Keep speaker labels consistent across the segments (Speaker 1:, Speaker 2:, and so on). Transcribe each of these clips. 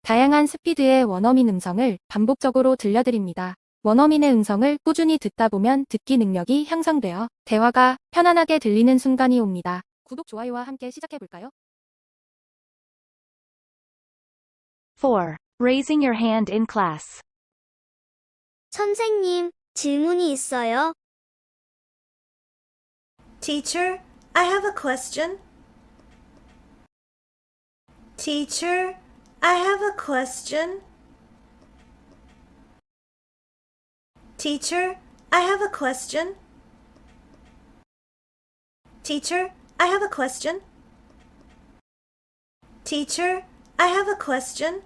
Speaker 1: 다양한 스피드의 원어민 음성을 반복적으로 들려드립니다. 원어민의 음성을 꾸준히 듣다 보면 듣기 능력이 향상되어 대화가 편안하게 들리는 순간이 옵니다. 구독, 좋아요와 함께 시작해볼까요?
Speaker 2: 4. Raising your hand in class.
Speaker 3: 선생님, 질문이 있어요.
Speaker 4: Teacher, I have a question. Teacher, I have a question. Teacher, I have a question. Teacher, I have a question. Teacher, I have a question.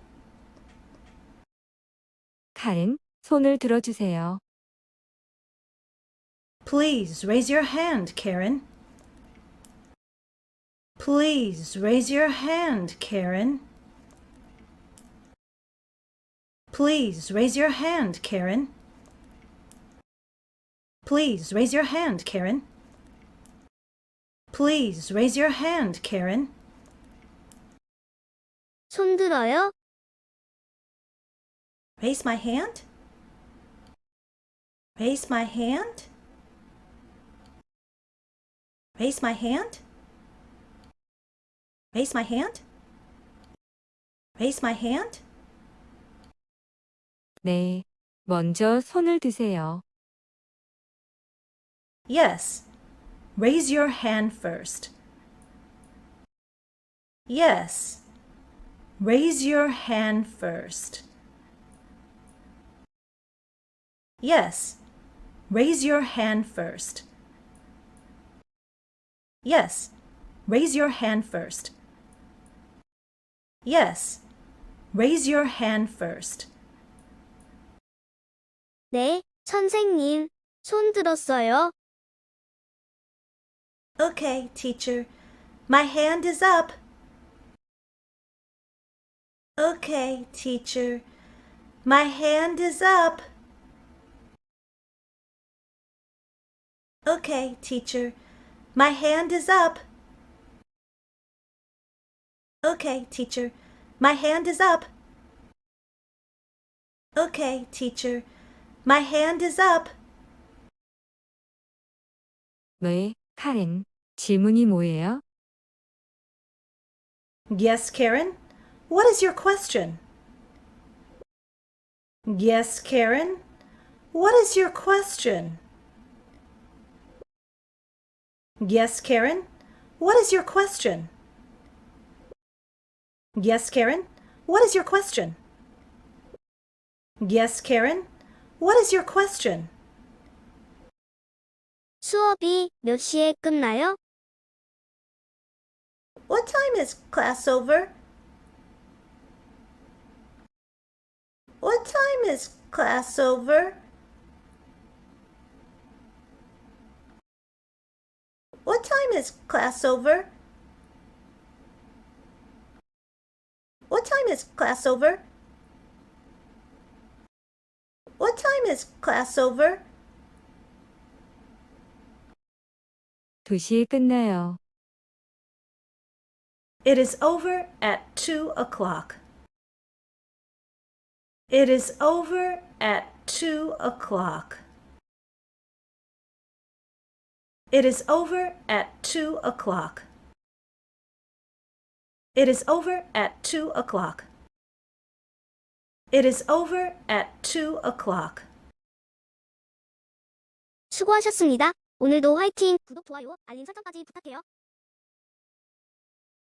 Speaker 5: 카렌, 손을 들어주세요.
Speaker 4: Please raise your hand, Karen. Please raise your hand, Karen. Please raise your hand, Karen. Please raise your hand, Karen. Please raise your hand, Karen.
Speaker 3: 손 들어요?
Speaker 4: Raise my hand. Raise my hand. Raise my hand. Raise my hand. Raise my hand.
Speaker 5: 네, 먼저 손을 드세요.
Speaker 4: Yes. Raise your hand first. Yes. Raise your hand first. Yes. Raise your hand first. Yes. Raise your hand first. Yes. Raise your hand first.
Speaker 3: 네, 선생님, 손 들었어요.
Speaker 4: Okay, teacher. My hand is up. Okay, teacher. My hand is up. Okay, teacher. My hand is up. Okay, teacher. My hand is up. Okay, teacher. My hand is up.
Speaker 5: 네, 카렌, 질문이 뭐예요?
Speaker 4: Yes, Karen. What is your question? Yes, Karen. What is your question? Yes, Karen. What is your question? Yes, Karen. What is your question? Yes, Karen. What is your question?
Speaker 3: 수업이 몇 시에 끝나요?
Speaker 4: What time is class over? What time is class over? What time is class over? What time is class over? What time is class over?
Speaker 5: 2시에 끝나요.
Speaker 4: It is over at 2 o'clock. It is over at 2 o'clock. It is over at 2 o'clock. It is over at 2 o'clock. It is over at 2 o'clock.
Speaker 3: 수고하셨습니다. 오늘도 화이팅! 구독, 좋아요, 알림 설정까지 부탁해요.